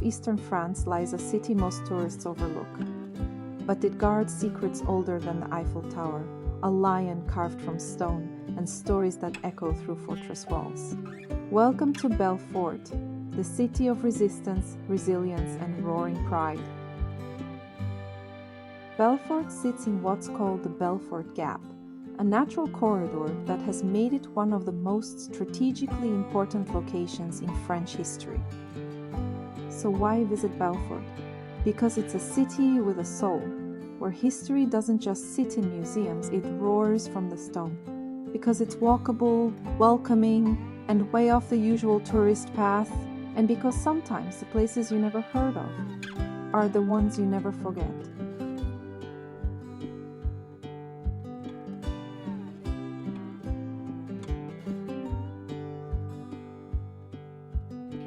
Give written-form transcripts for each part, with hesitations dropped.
southeastern France lies a city most tourists overlook. But it guards secrets older than the Eiffel Tower, a lion carved from stone, and stories that echo through fortress walls. Welcome to Belfort, the city of resistance, resilience, and roaring pride. Belfort sits in what's called the Belfort Gap, a natural corridor that has made it one of the most strategically important locations in French history. So why visit Belfort? Because it's a city with a soul, where history doesn't just sit in museums, it roars from the stone. Because it's walkable, welcoming, and way off the usual tourist path, and because sometimes the places you never heard of are the ones you never forget.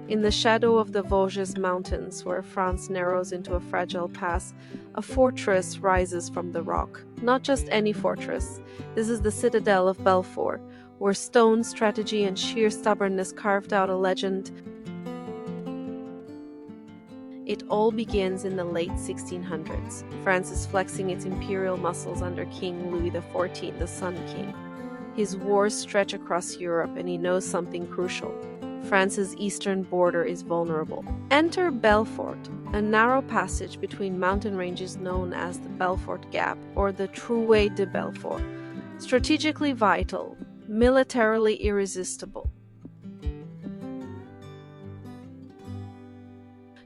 In the shadow of the Vosges mountains, where France narrows into a fragile pass, a fortress rises from the rock. Not just any fortress. This is the Citadel of Belfort, where stone, strategy, and sheer stubbornness carved out a legend. It all begins in the late 1600s. France is flexing its imperial muscles under King Louis XIV, the Sun King. His wars stretch across Europe, and he knows something crucial. France's eastern border is vulnerable. Enter Belfort, a narrow passage between mountain ranges known as the Belfort Gap or the Trouée de Belfort. Strategically vital, militarily irresistible.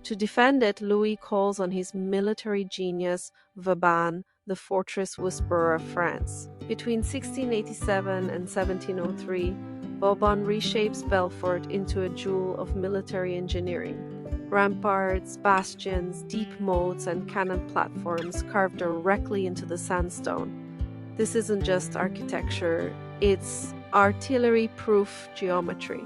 To defend it, Louis calls on his military genius, Vauban, the fortress whisperer of France. Between 1687 and 1703, Vauban reshapes Belfort into a jewel of military engineering. Ramparts, bastions, deep moats, and cannon platforms carved directly into the sandstone. This isn't just architecture, it's artillery-proof geometry.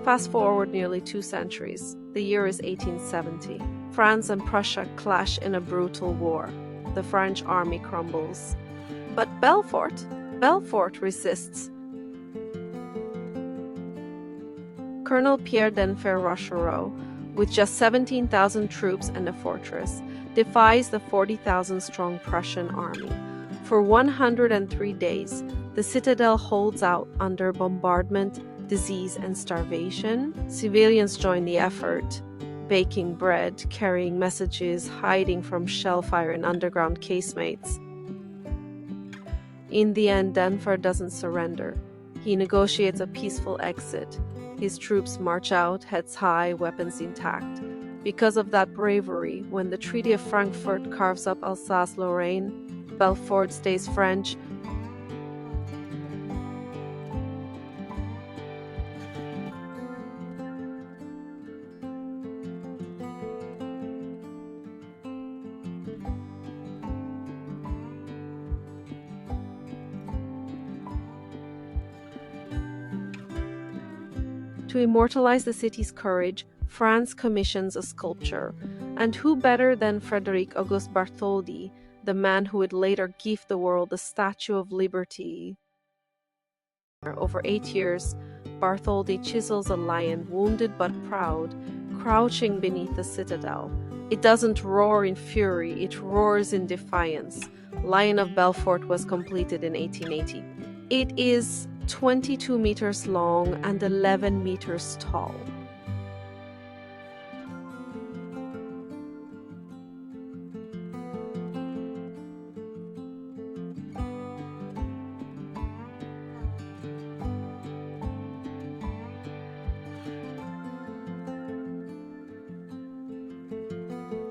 Fast forward nearly 2 centuries. The year is 1870. France and Prussia clash in a brutal war. The French army crumbles. But Belfort resists. Colonel Pierre Denfert Rochereau, with just 17,000 troops and a fortress, defies the 40,000-strong Prussian army. For 103 days, the citadel holds out under bombardment, disease, and starvation. Civilians join the effort, baking bread, carrying messages, hiding from shell fire in underground casemates. In the end, Denfert doesn't surrender. He negotiates a peaceful exit. His troops march out, heads high, weapons intact. Because of that bravery, when the Treaty of Frankfurt carves up Alsace-Lorraine, Belfort stays French. To immortalize the city's courage, France commissions a sculpture. And who better than Frédéric Auguste Bartholdi, the man who would later give the world the Statue of Liberty? Over 8 years, Bartholdi chisels a lion, wounded but proud, crouching beneath the citadel. It doesn't roar in fury, it roars in defiance. Lion of Belfort was completed in 1880. It is 22 meters long and 11 meters tall.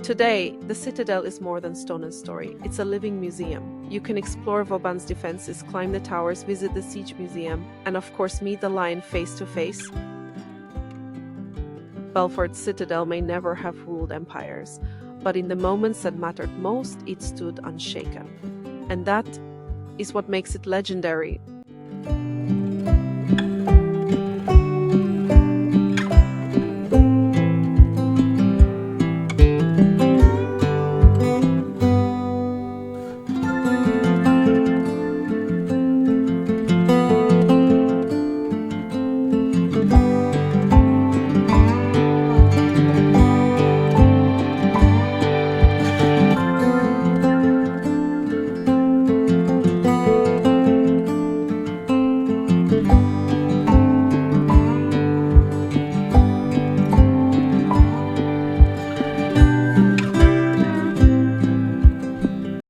Today, the Citadel is more than stone and story. It's a living museum. You can explore Vauban's defenses, climb the towers, visit the Siege Museum, and of course meet the lion face to face. Belfort's Citadel may never have ruled empires, but in the moments that mattered most, it stood unshaken. And that is what makes it legendary.